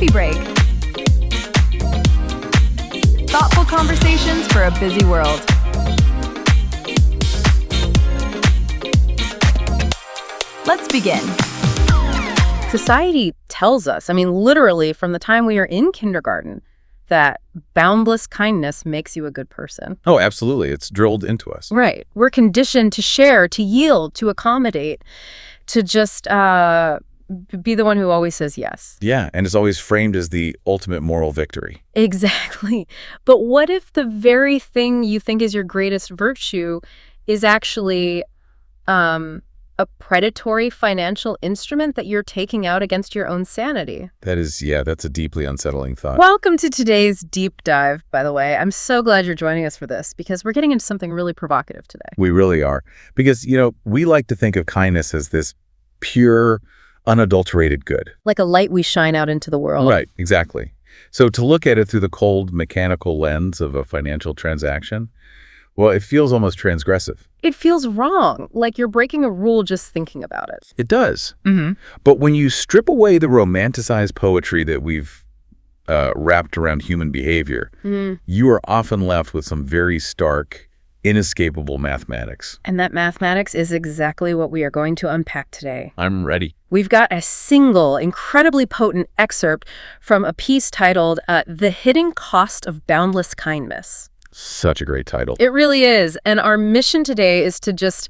Coffee Break. Thoughtful conversations for a busy world. Let's begin. Society tells us, literally from the time we are in kindergarten, that boundless kindness makes you a good person. Oh, absolutely. It's drilled into us. Right. We're conditioned to share, to yield, to accommodate, to just be the one who always says yes. Yeah, and it's always framed as the ultimate moral victory. Exactly. But what if the very thing you think is your greatest virtue is actually a predatory financial instrument that you're taking out against your own sanity? That's a deeply unsettling thought. Welcome to today's deep dive, by the way. I'm so glad you're joining us for this because we're getting into something really provocative today. We really are. Because, we like to think of kindness as this pure, unadulterated good. Like a light we shine out into the world. Right, exactly. So to look at it through the cold, mechanical lens of a financial transaction, well, it feels almost transgressive. It feels wrong, like you're breaking a rule just thinking about it. It does. Mm-hmm. But when you strip away the romanticized poetry that we've wrapped around human behavior, you are often left with some very stark, inescapable mathematics. And that mathematics is exactly what we are going to unpack today. I'm ready. We've got a single, incredibly potent excerpt from a piece titled The Hidden Cost of Boundless Kindness. Such a great title. It really is. And our mission today is to just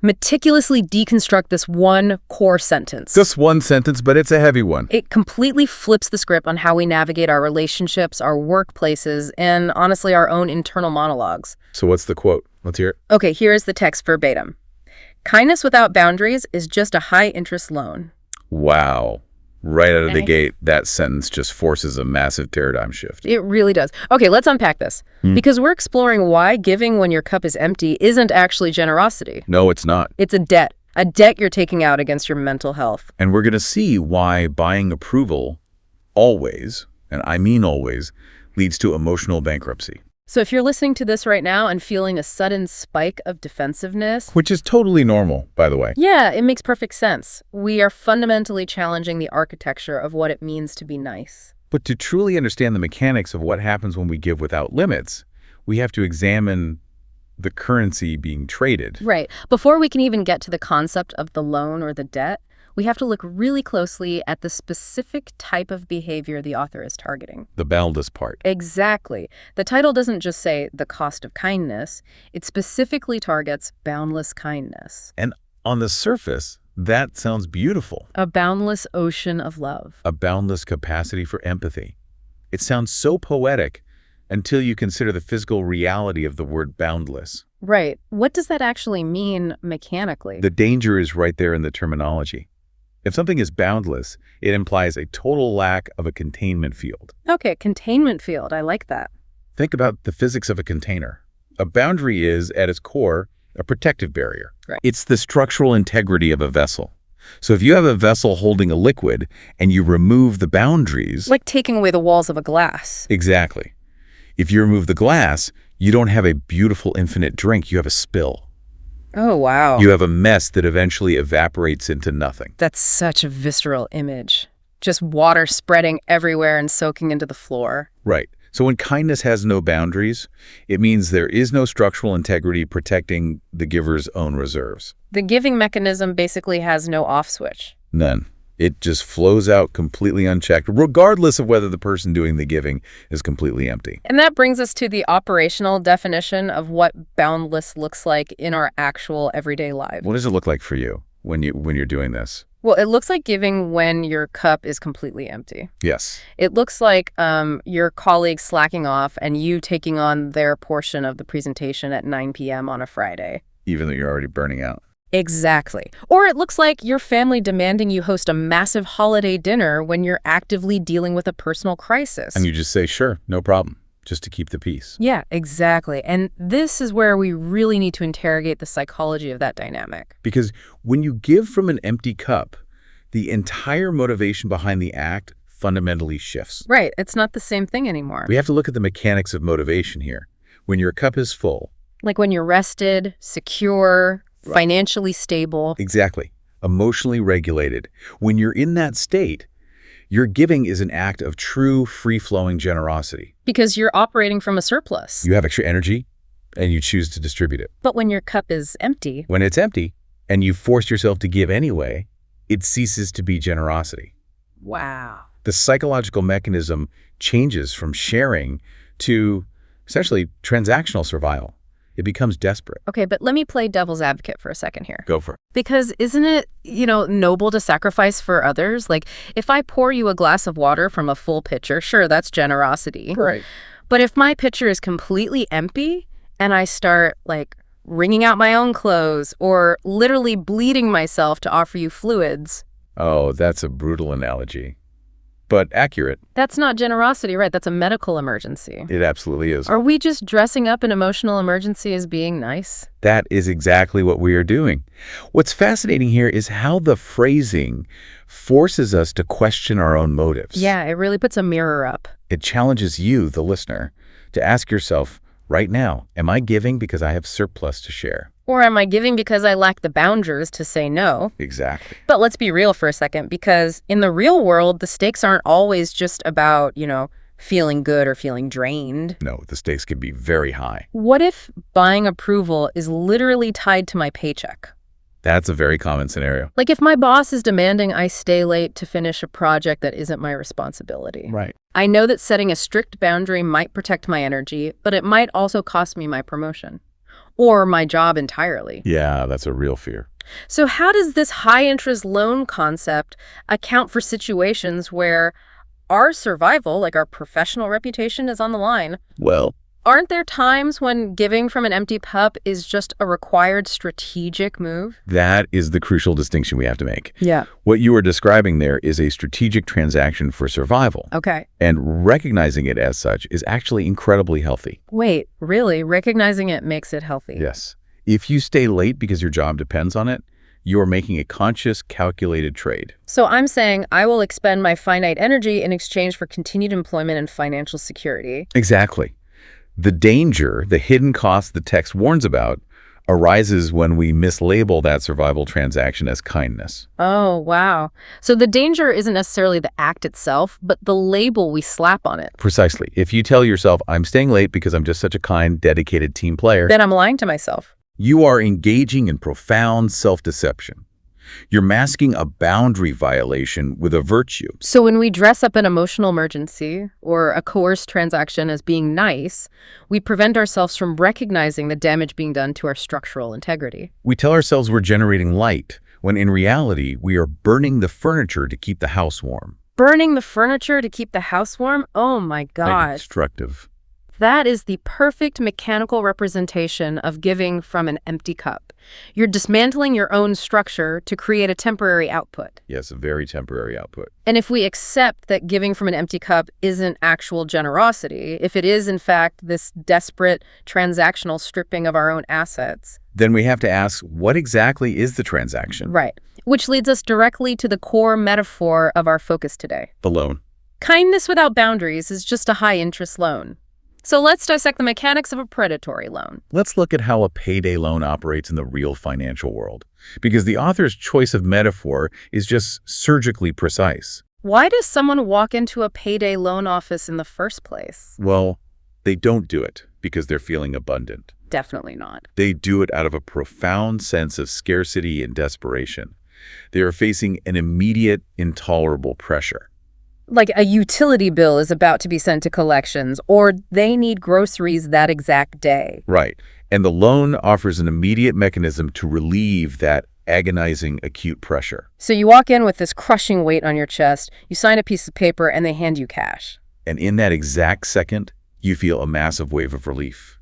meticulously deconstruct this one core sentence. Just one sentence, but it's a heavy one. It completely flips the script on how we navigate our relationships, our workplaces, and honestly, our own internal monologues. So what's the quote? Let's hear it. Okay, here is the text verbatim. Kindness without boundaries is just a high-interest loan. Wow. Right out of the gate, that sentence just forces a massive paradigm shift. It really does. Okay, let's unpack this. Because we're exploring why giving when your cup is empty isn't actually generosity. No, it's not. It's a debt you're taking out against your mental health. And we're going to see why buying approval always, and I mean always, leads to emotional bankruptcy. So if you're listening to this right now and feeling a sudden spike of defensiveness... Which is totally normal, by the way. Yeah, it makes perfect sense. We are fundamentally challenging the architecture of what it means to be nice. But to truly understand the mechanics of what happens when we give without limits, we have to examine the currency being traded. Right. Before we can even get to the concept of the loan or the debt, we have to look really closely at the specific type of behavior the author is targeting. The boundless part. Exactly. The title doesn't just say the cost of kindness. It specifically targets boundless kindness. And on the surface, that sounds beautiful. A boundless ocean of love. A boundless capacity for empathy. It sounds so poetic until you consider the physical reality of the word boundless. Right. What does that actually mean mechanically? The danger is right there in the terminology. If something is boundless, it implies a total lack of a containment field. Okay, containment field. I like that. Think about the physics of a container. A boundary is, at its core, a protective barrier. Right. It's the structural integrity of a vessel. So if you have a vessel holding a liquid and you remove the boundaries... Like taking away the walls of a glass. Exactly. If you remove the glass, you don't have a beautiful infinite drink, you have a spill. Oh, wow. You have a mess that eventually evaporates into nothing. That's such a visceral image. Just water spreading everywhere and soaking into the floor. Right. So when kindness has no boundaries, it means there is no structural integrity protecting the giver's own reserves. The giving mechanism basically has no off switch. None. It just flows out completely unchecked, regardless of whether the person doing the giving is completely empty. And that brings us to the operational definition of what boundless looks like in our actual everyday lives. What does it look like for you when you're doing this? Well, it looks like giving when your cup is completely empty. Yes. It looks like your colleague slacking off and you taking on their portion of the presentation at 9 p.m. on a Friday. Even though you're already burning out. Exactly. Or it looks like your family demanding you host a massive holiday dinner when you're actively dealing with a personal crisis. And you just say, sure, no problem, just to keep the peace. Yeah, exactly. And this is where we really need to interrogate the psychology of that dynamic. Because when you give from an empty cup, the entire motivation behind the act fundamentally shifts. Right. It's not the same thing anymore. We have to look at the mechanics of motivation here. When your cup is full. Like when you're rested, secure, financially stable. Exactly. Emotionally regulated. When you're in that state, Your giving is an act of true, free-flowing generosity. Because you're operating from a surplus. You have extra energy, and you choose to distribute it. But when your cup is empty, When it's empty, and you force yourself to give anyway, it ceases to be generosity. wow. The psychological mechanism changes from sharing to essentially transactional survival. It becomes desperate. Okay, but let me play devil's advocate for a second here. Go for it. Because isn't it, noble to sacrifice for others? Like, if I pour you a glass of water from a full pitcher, sure, that's generosity. Right. But if my pitcher is completely empty and I start, wringing out my own clothes or literally bleeding myself to offer you fluids, Oh, that's a brutal analogy, but accurate. that's not generosity, right? That's a medical emergency. It absolutely is. Are we just dressing up an emotional emergency as being nice? That is exactly what we are doing. What's fascinating here is how the phrasing forces us to question our own motives. Yeah, it really puts a mirror up. It challenges you, the listener, to ask yourself, right now, am I giving because I have surplus to share? Or am I giving because I lack the boundaries to say no? Exactly. But let's be real for a second, because in the real world, the stakes aren't always just about, feeling good or feeling drained. No, the stakes can be very high. What if buying approval is literally tied to my paycheck? That's a very common scenario. Like if my boss is demanding I stay late to finish a project that isn't my responsibility. Right. I know that setting a strict boundary might protect my energy, but it might also cost me my promotion or my job entirely. Yeah, that's a real fear. So how does this high-interest loan concept account for situations where our survival, like our professional reputation, is on the line? Well, Aren't there times when giving from an empty cup is just a required strategic move? that is the crucial distinction we have to make. Yeah. What you are describing there is a strategic transaction for survival. Okay. And recognizing it as such is actually incredibly healthy. Wait, really? Recognizing it makes it healthy? Yes. If you stay late because your job depends on it, you are making a conscious, calculated trade. So I'm saying I will expend my finite energy in exchange for continued employment and financial security. Exactly. The danger, the hidden cost the text warns about, arises when we mislabel that survival transaction as kindness. Oh, wow. So the danger isn't necessarily the act itself, but the label we slap on it. Precisely. If you tell yourself, I'm staying late because I'm just such a kind, dedicated team player, Then I'm lying to myself. you are engaging in profound self-deception. You're masking a boundary violation with a virtue. So when we dress up an emotional emergency or a coerced transaction as being nice, we prevent ourselves from recognizing the damage being done to our structural integrity. We tell ourselves we're generating light, when in reality, we are burning the furniture to keep the house warm. Burning the furniture to keep the house warm? Oh my gosh. Destructive. That is the perfect mechanical representation of giving from an empty cup. You're dismantling your own structure to create a temporary output. Yes, a very temporary output. And if we accept that giving from an empty cup isn't actual generosity, if it is in fact this desperate transactional stripping of our own assets, Then we have to ask, what exactly is the transaction? right, which leads us directly to the core metaphor of our focus today. The loan. Kindness without boundaries is just a high-interest loan. So let's dissect the mechanics of a predatory loan. Let's look at how a payday loan operates in the real financial world, because the author's choice of metaphor is just surgically precise. Why does someone walk into a payday loan office in the first place? Well, they don't do it because they're feeling abundant. Definitely not. They do it out of a profound sense of scarcity and desperation. They are facing an immediate, intolerable pressure. Like a utility bill is about to be sent to collections, or they need groceries that exact day. Right. And the loan offers an immediate mechanism to relieve that agonizing acute pressure. So you walk in with this crushing weight on your chest, you sign a piece of paper, and they hand you cash. And in that exact second, you feel a massive wave of relief.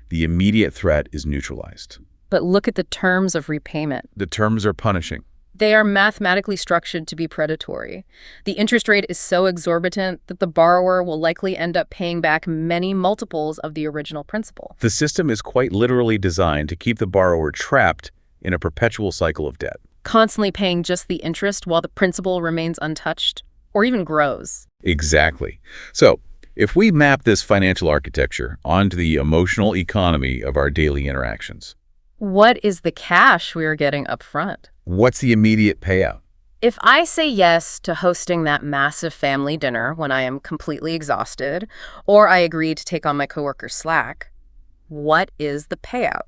The immediate threat is neutralized. But look at the terms of repayment. The terms are punishing. They are mathematically structured to be predatory. The interest rate is so exorbitant that the borrower will likely end up paying back many multiples of the original principal. The system is quite literally designed to keep the borrower trapped in a perpetual cycle of debt. Constantly paying just the interest while the principal remains untouched, or even grows. Exactly. So, if we map this financial architecture onto the emotional economy of our daily interactions, What is the cash we are getting up front? what's the immediate payout? If I say yes to hosting that massive family dinner when I am completely exhausted, or I agree to take on my coworker's slack, what is the payout?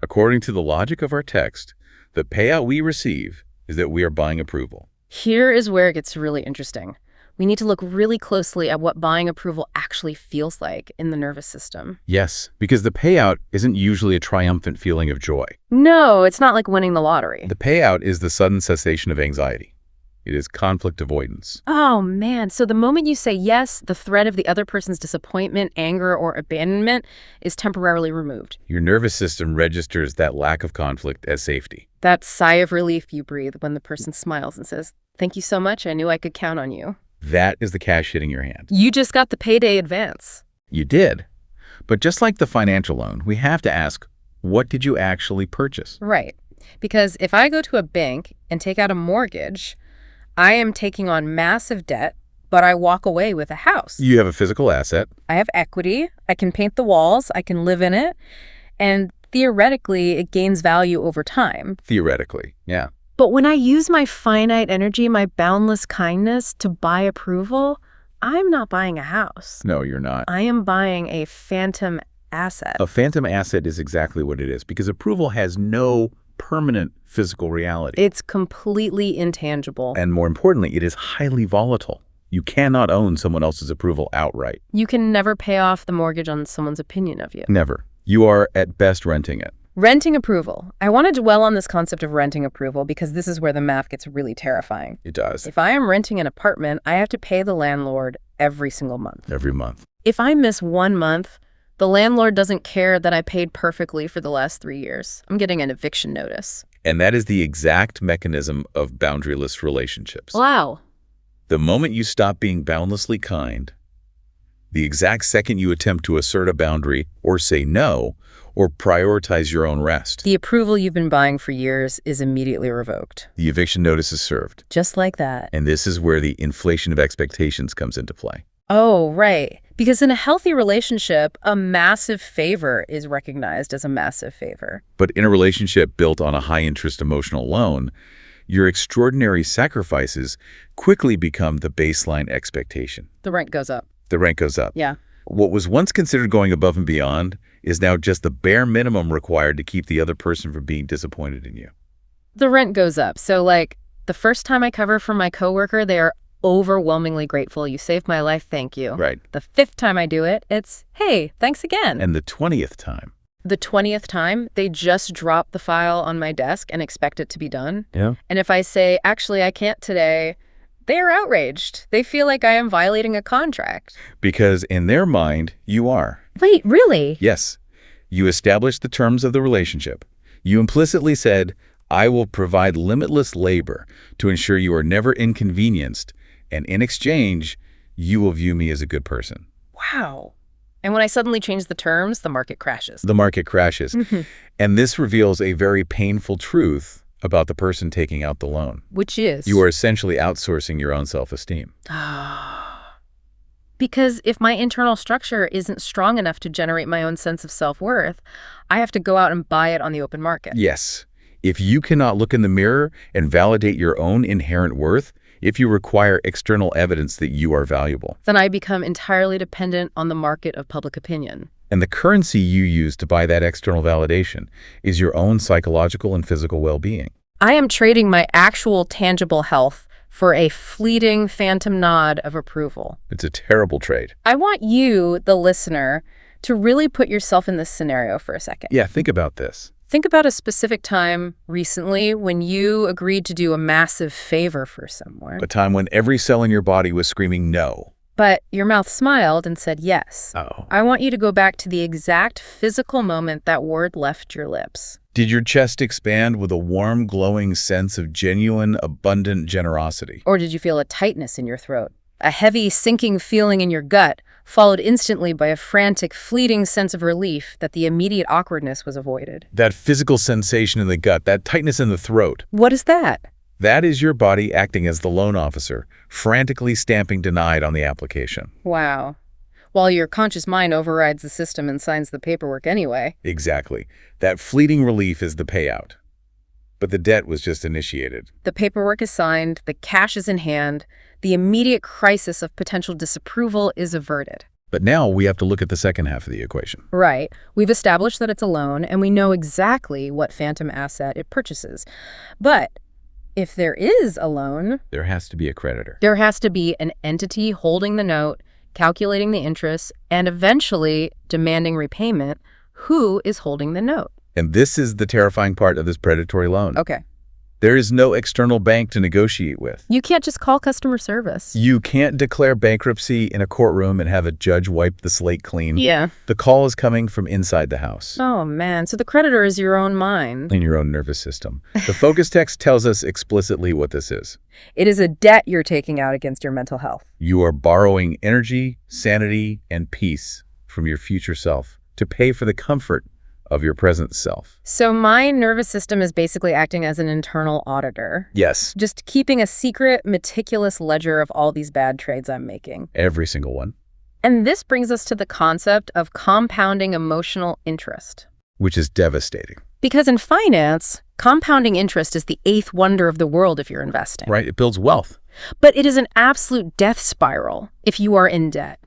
According to the logic of our text, the payout we receive is that we are buying approval. Here is where it gets really interesting. We need to look really closely at what buying approval actually feels like in the nervous system. Yes, because the payout isn't usually a triumphant feeling of joy. No, it's not like winning the lottery. The payout is the sudden cessation of anxiety. It is conflict avoidance. Oh, man. So the moment you say yes, the threat of the other person's disappointment, anger, or abandonment is temporarily removed. Your nervous system registers that lack of conflict as safety. That sigh of relief you breathe when the person smiles and says, "Thank you so much. I knew I could count on you." That is the cash hitting your hand. You just got the payday advance. You did. But just like the financial loan, we have to ask, what did you actually purchase? Right. Because if I go to a bank and take out a mortgage, I am taking on massive debt, but I walk away with a house. You have a physical asset. I have equity. I can paint the walls. I can live in it. And theoretically, it gains value over time. Theoretically, yeah. But when I use my finite energy, my boundless kindness to buy approval, I'm not buying a house. No, you're not. I am buying a phantom asset. A phantom asset is exactly what it is, because approval has no permanent physical reality. It's completely intangible. And more importantly, it is highly volatile. You cannot own someone else's approval outright. You can never pay off the mortgage on someone's opinion of you. Never. You are, at best, renting it. Renting approval. I want to dwell on this concept of renting approval because this is where the math gets really terrifying. It does. If I am renting an apartment, I have to pay the landlord every single month. Every month. If I miss 1 month, the landlord doesn't care that I paid perfectly for the last 3 years. I'm getting an eviction notice. And that is the exact mechanism of boundaryless relationships. Wow. The moment you stop being boundlessly kind, the exact second you attempt to assert a boundary or say no, or prioritize your own rest, The approval you've been buying for years is immediately revoked. the eviction notice is served. Just like that. And this is where the inflation of expectations comes into play. Oh, right. Because in a healthy relationship, a massive favor is recognized as a massive favor. But in a relationship built on a high-interest emotional loan, your extraordinary sacrifices quickly become the baseline expectation. The rent goes up. The rent goes up. Yeah. What was once considered going above and beyond is now just the bare minimum required to keep the other person from being disappointed in you. The rent goes up. So, like, the first time I cover for my coworker, they are overwhelmingly grateful. You saved my life, thank you. Right. The 5th time I do it, it's, hey, thanks again. And the 20th time. The 20th time, they just drop the file on my desk and expect it to be done. Yeah. And if I say, actually, I can't today, they are outraged. They feel like I am violating a contract. Because in their mind, you are. Wait, really? Yes. You established the terms of the relationship. You implicitly said, I will provide limitless labor to ensure you are never inconvenienced, and in exchange, you will view me as a good person. Wow. And when I suddenly change the terms, the market crashes. The market crashes. And this reveals a very painful truth about the person taking out the loan. Which is? You are essentially outsourcing your own self-esteem. Because if my internal structure isn't strong enough to generate my own sense of self-worth, I have to go out and buy it on the open market. Yes. If you cannot look in the mirror and validate your own inherent worth, if you require external evidence that you are valuable, then I become entirely dependent on the market of public opinion. and the currency you use to buy that external validation is your own psychological and physical well-being. I am trading my actual tangible health for a fleeting phantom nod of approval. It's a terrible trade. I want you, the listener, to really put yourself in this scenario for a second. Yeah, think about this. Think about a specific time recently when you agreed to do a massive favor for someone, A time when every cell in your body was screaming no. but your mouth smiled and said yes. Oh. I want you to go back to the exact physical moment that word left your lips. Did your chest expand with a warm, glowing sense of genuine, abundant generosity? Or did you feel a tightness in your throat? A heavy, sinking feeling in your gut, followed instantly by a frantic, fleeting sense of relief that the immediate awkwardness was avoided. That physical sensation in the gut, that tightness in the throat, What is that? that is your body acting as the loan officer, frantically stamping denied on the application. Wow. While your conscious mind overrides the system and signs the paperwork anyway. Exactly. That fleeting relief is the payout. But the debt was just initiated. The paperwork is signed, the cash is in hand, the immediate crisis of potential disapproval is averted. But now we have to look at the second half of the equation. Right. We've established that it's a loan, and we know exactly what phantom asset it purchases. But if there is a loan, There has to be a creditor. there has to be an entity holding the note, calculating the interest, and eventually demanding repayment. Who is holding the note? And this is the terrifying part of this predatory loan. Okay. There is no external bank to negotiate with. You can't just call customer service. You can't declare bankruptcy in a courtroom and have a judge wipe the slate clean. Yeah. The call is coming from inside the house. Oh, man. So the creditor is your own mind. In your own nervous system. The focus text tells us explicitly what this is. It is a debt you're taking out against your mental health. You are borrowing energy, sanity, and peace from your future self to pay for the comfort of your present self. So my nervous system is basically acting as an internal auditor, Yes, just keeping a secret, meticulous ledger of all these bad trades I'm making. every single one, And this brings us to the concept of compounding emotional interest. which is devastating, Because in finance, compounding interest is the eighth wonder of the world if you're investing. right? It builds wealth. But it is an absolute death spiral if you are in debt.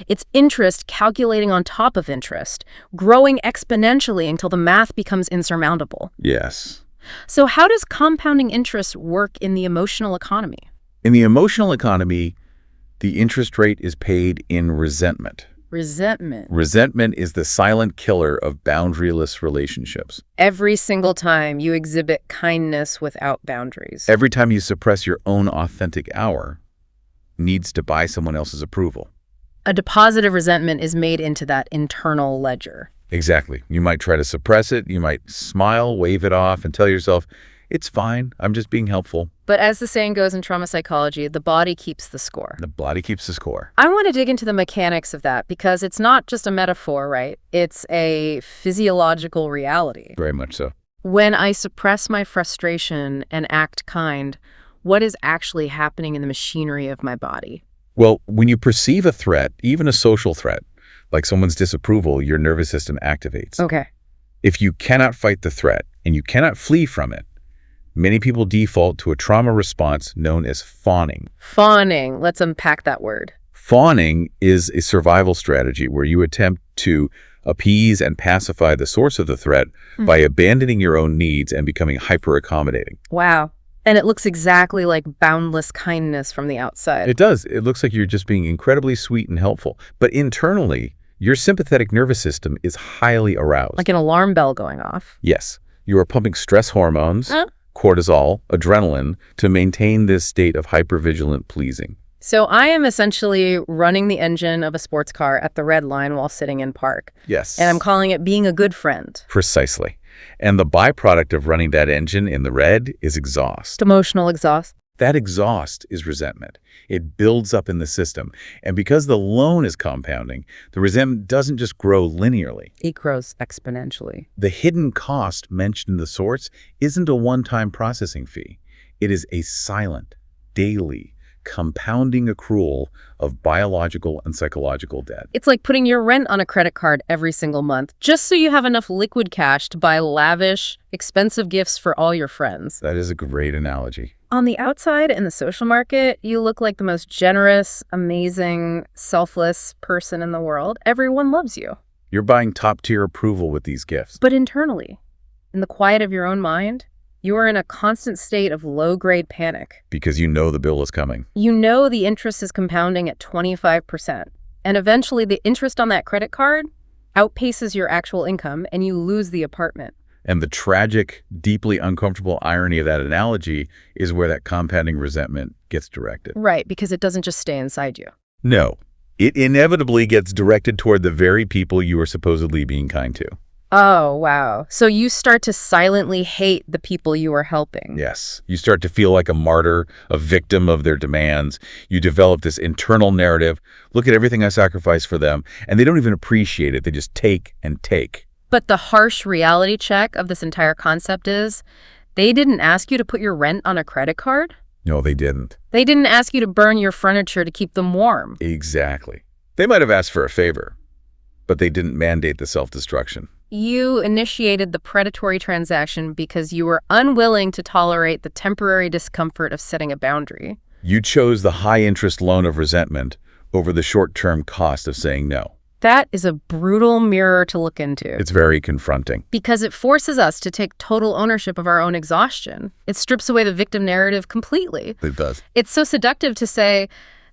It's interest calculating on top of interest, growing exponentially until the math becomes insurmountable. Yes. So how does compounding interest work in the emotional economy? In the emotional economy, the interest rate is paid in resentment. Resentment. Resentment is the silent killer of boundaryless relationships. Every single time you exhibit kindness without boundaries. Every time you suppress your own authentic hour, needs to buy someone else's approval. A deposit of resentment is made into that internal ledger. Exactly. You might try to suppress it. You might smile, wave it off, and tell yourself, it's fine. I'm just being helpful. But as the saying goes in trauma psychology, the body keeps the score. The body keeps the score. I want to dig into the mechanics of that because it's not just a metaphor, right? It's a physiological reality. Very much so. When I suppress my frustration and act kind, what is actually happening in the machinery of my body? Well, when you perceive a threat, even a social threat, like someone's disapproval, your nervous system activates. Okay. If you cannot fight the threat and you cannot flee from it, many people default to a trauma response known as fawning. Fawning. Let's unpack that word. Fawning is a survival strategy where you attempt to appease and pacify the source of the threat by abandoning your own needs and becoming hyper-accommodating. Wow. And it looks exactly like boundless kindness from the outside. It does. It looks like you're just being incredibly sweet and helpful. But internally, your sympathetic nervous system is highly aroused. Like an alarm bell going off. Yes, you are pumping stress hormones, cortisol, adrenaline, to maintain this state of hypervigilant pleasing. So I am essentially running the engine of a sports car at the red line while sitting in park. Yes. And I'm calling it being a good friend. Precisely. And the byproduct of running that engine in the red is exhaust. Emotional exhaust. That exhaust is resentment. It builds up in the system. And because the loan is compounding, the resentment doesn't just grow linearly. It grows exponentially. The hidden cost mentioned in the source isn't a one-time processing fee. It is a silent, daily, compounding accrual of biological and psychological debt. It's like putting your rent on a credit card every single month, just so you have enough liquid cash to buy lavish, expensive gifts for all your friends. That is a great analogy. On the outside, in the social market, you look like the most generous, amazing, selfless person in the world. Everyone loves you. You're buying top-tier approval with these gifts. But internally, in the quiet of your own mind, you are in a constant state of low-grade panic. Because you know the bill is coming. You know the interest is compounding at 25%. And eventually the interest on that credit card outpaces your actual income and you lose the apartment. And the tragic, deeply uncomfortable irony of that analogy is where that compounding resentment gets directed. Right, because it doesn't just stay inside you. No, it inevitably gets directed toward the very people you are supposedly being kind to. Oh, wow. So you start to silently hate the people you are helping. Yes. You start to feel like a martyr, a victim of their demands. You develop this internal narrative. Look at everything I sacrificed for them. And they don't even appreciate it. They just take and take. But the harsh reality check of this entire concept is they didn't ask you to put your rent on a credit card. No, they didn't. They didn't ask you to burn your furniture to keep them warm. Exactly. They might have asked for a favor, but they didn't mandate the self-destruction. You initiated the predatory transaction because you were unwilling to tolerate the temporary discomfort of setting a boundary. You chose the high-interest loan of resentment over the short-term cost of saying no. That is a brutal mirror to look into. It's very confronting. Because it forces us to take total ownership of our own exhaustion. It strips away the victim narrative completely. It does. It's so seductive to say,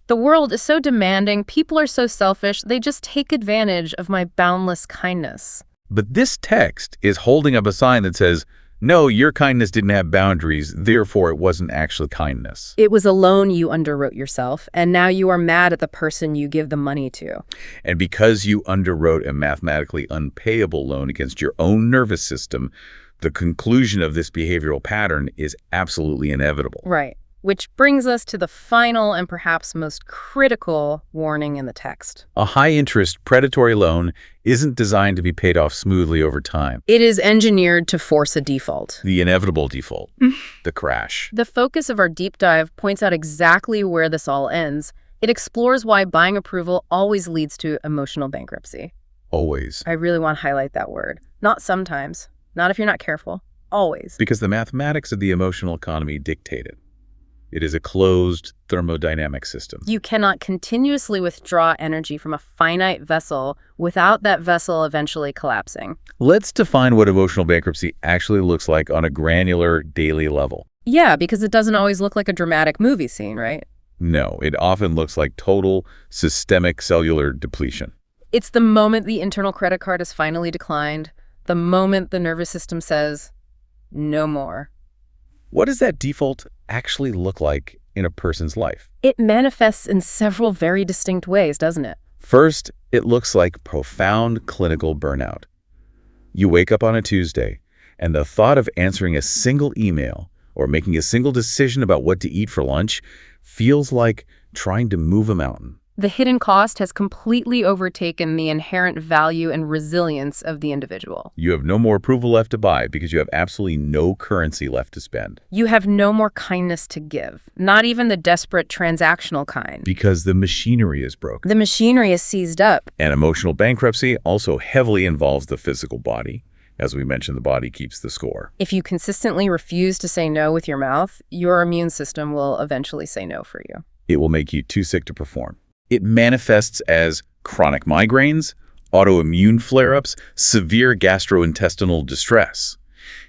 the world is so demanding, people are so selfish, they just take advantage of my boundless kindness. But this text is holding up a sign that says, no, your kindness didn't have boundaries, therefore it wasn't actually kindness. It was a loan you underwrote yourself, and now you are mad at the person you give the money to. And because you underwrote a mathematically unpayable loan against your own nervous system, the conclusion of this behavioral pattern is absolutely inevitable. Right. Which brings us to the final and perhaps most critical warning in the text. A high-interest predatory loan isn't designed to be paid off smoothly over time. It is engineered to force a default. The inevitable default, the crash. The focus of our deep dive points out exactly where this all ends. It explores why buying approval always leads to emotional bankruptcy. Always. I really want to highlight that word. Not sometimes. Not if you're not careful. Always. Because the mathematics of the emotional economy dictate it. It is a closed thermodynamic system. You cannot continuously withdraw energy from a finite vessel without that vessel eventually collapsing. Let's define what emotional bankruptcy actually looks like on a granular daily level. Yeah, because it doesn't always look like a dramatic movie scene, right? No, it often looks like total systemic cellular depletion. It's the moment the internal credit card is finally declined, the moment the nervous system says, no more. What does that default actually look like in a person's life? It manifests in several very distinct ways, doesn't it? First, it looks like profound clinical burnout. You wake up on a Tuesday, and the thought of answering a single email or making a single decision about what to eat for lunch feels like trying to move a mountain. The hidden cost has completely overtaken the inherent value and resilience of the individual. You have no more approval left to buy because you have absolutely no currency left to spend. You have no more kindness to give, not even the desperate transactional kind. Because the machinery is broken. The machinery is seized up. And emotional bankruptcy also heavily involves the physical body. As we mentioned, the body keeps the score. If you consistently refuse to say no with your mouth, your immune system will eventually say no for you. It will make you too sick to perform. It manifests as chronic migraines, autoimmune flare-ups, severe gastrointestinal distress.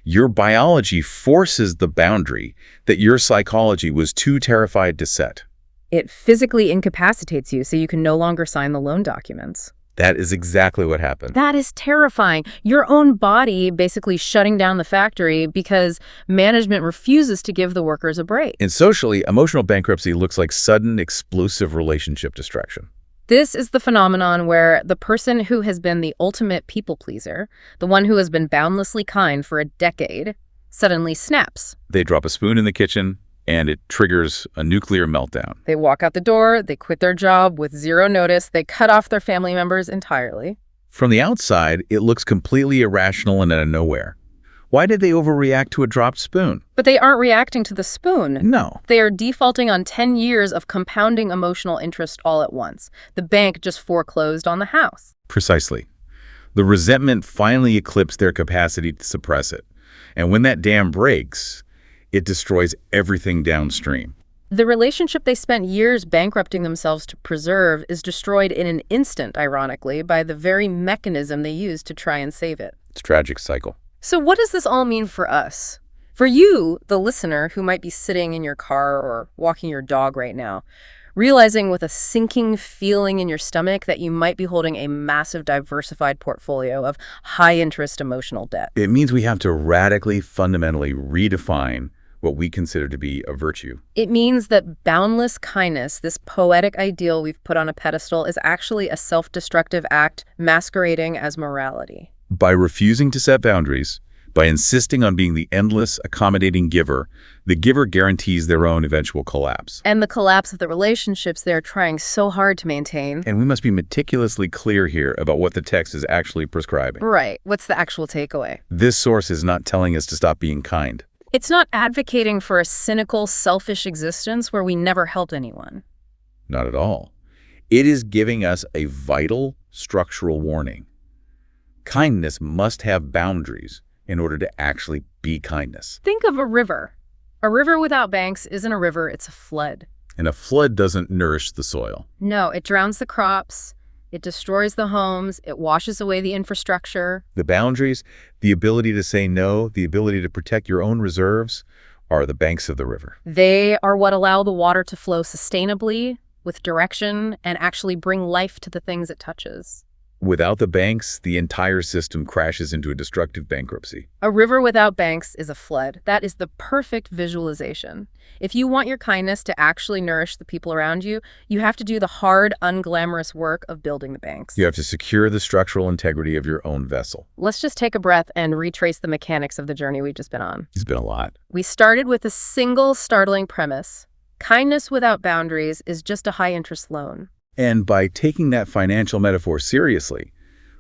Your biology forces the boundary that your psychology was too terrified to set. It physically incapacitates you so you can no longer sign the loan documents. That is exactly what happened. That is terrifying. Your own body basically shutting down the factory because management refuses to give the workers a break. And socially, emotional bankruptcy looks like sudden, explosive relationship destruction. This is the phenomenon where the person who has been the ultimate people pleaser, the one who has been boundlessly kind for a decade, suddenly snaps. They drop a spoon in the kitchen, and it triggers a nuclear meltdown. They walk out the door, they quit their job with zero notice, they cut off their family members entirely. From the outside, it looks completely irrational and out of nowhere. Why did they overreact to a dropped spoon? But they aren't reacting to the spoon. No. They are defaulting on 10 years of compounding emotional interest all at once. The bank just foreclosed on the house. Precisely. The resentment finally eclipsed their capacity to suppress it. And when that dam breaks, it destroys everything downstream. The relationship they spent years bankrupting themselves to preserve is destroyed in an instant, ironically, by the very mechanism they used to try and save it. It's a tragic cycle. So what does this all mean for us? For you, the listener, who might be sitting in your car or walking your dog right now, realizing with a sinking feeling in your stomach that you might be holding a massive diversified portfolio of high-interest emotional debt. It means we have to radically, fundamentally redefine what we consider to be a virtue. It means that boundless kindness, this poetic ideal we've put on a pedestal, is actually a self-destructive act masquerading as morality. By refusing to set boundaries, by insisting on being the endless, accommodating giver, the giver guarantees their own eventual collapse. And the collapse of the relationships they're trying so hard to maintain. And we must be meticulously clear here about what the text is actually prescribing. Right. What's the actual takeaway? This source is not telling us to stop being kind. It's not advocating for a cynical, selfish existence where we never helped anyone. Not at all. It is giving us a vital structural warning. Kindness must have boundaries in order to actually be kindness. Think of a river. A river without banks isn't a river, it's a flood. And a flood doesn't nourish the soil. No, it drowns the crops, it destroys the homes, it washes away the infrastructure. The boundaries, the ability to say no, the ability to protect your own reserves, are the banks of the river. They are what allow the water to flow sustainably, with direction, and actually bring life to the things it touches. Without the banks, the entire system crashes into a destructive bankruptcy. A river without banks is a flood. That is the perfect visualization. If you want your kindness to actually nourish the people around you, you have to do the hard, unglamorous work of building the banks. You have to secure the structural integrity of your own vessel. Let's just take a breath and retrace the mechanics of the journey we've just been on. It's been a lot. We started with a single startling premise. Kindness without boundaries is just a high-interest loan. And by taking that financial metaphor seriously,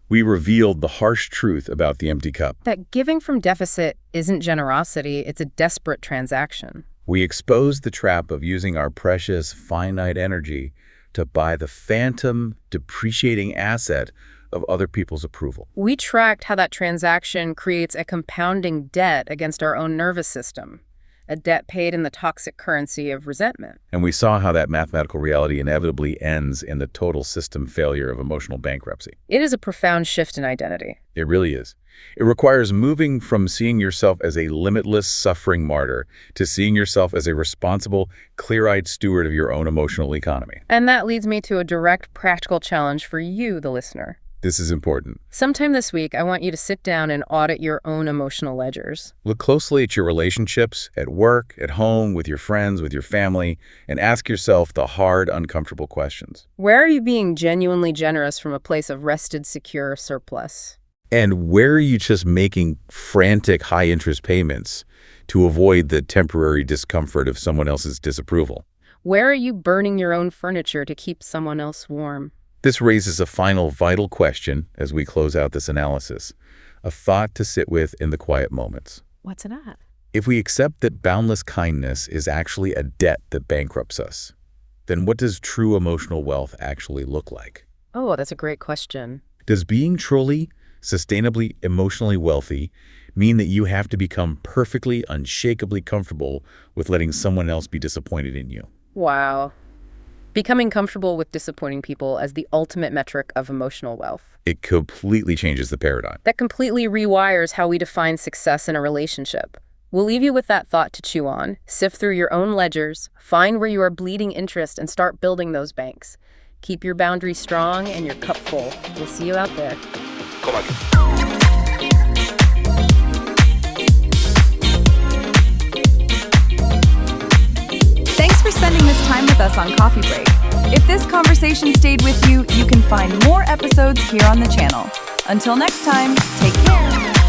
we revealed the harsh truth about the empty cup. That giving from deficit isn't generosity, it's a desperate transaction. We exposed the trap of using our precious, finite energy to buy the phantom, depreciating asset of other people's approval. We tracked how that transaction creates a compounding debt against our own nervous system, a debt paid in the toxic currency of resentment. And we saw how that mathematical reality inevitably ends in the total system failure of emotional bankruptcy. It is a profound shift in identity. It really is. It requires moving from seeing yourself as a limitless suffering martyr to seeing yourself as a responsible, clear-eyed steward of your own emotional economy. And that leads me to a direct practical challenge for you, the listener. This is important. Sometime this week, I want you to sit down and audit your own emotional ledgers. Look closely at your relationships, at work, at home, with your friends, with your family, and ask yourself the hard, uncomfortable questions. Where are you being genuinely generous from a place of rested, secure surplus? And where are you just making frantic, high-interest payments to avoid the temporary discomfort of someone else's disapproval? Where are you burning your own furniture to keep someone else warm? This raises a final vital question as we close out this analysis, a thought to sit with in the quiet moments. What's it at? If we accept that boundless kindness is actually a debt that bankrupts us, then what does true emotional wealth actually look like? Oh, that's a great question. Does being truly, sustainably, emotionally wealthy mean that you have to become perfectly, unshakably comfortable with letting someone else be disappointed in you? Wow. Becoming comfortable with disappointing people as the ultimate metric of emotional wealth. It completely changes the paradigm. That completely rewires how we define success in a relationship. We'll leave you with that thought to chew on. Sift through your own ledgers, find where you are bleeding interest, and start building those banks. Keep your boundaries strong and your cup full. We'll see you out there. Thanks for spending this time with us on Coffee Break. If this conversation stayed with you, you can find more episodes here on the channel. Until next time, take care.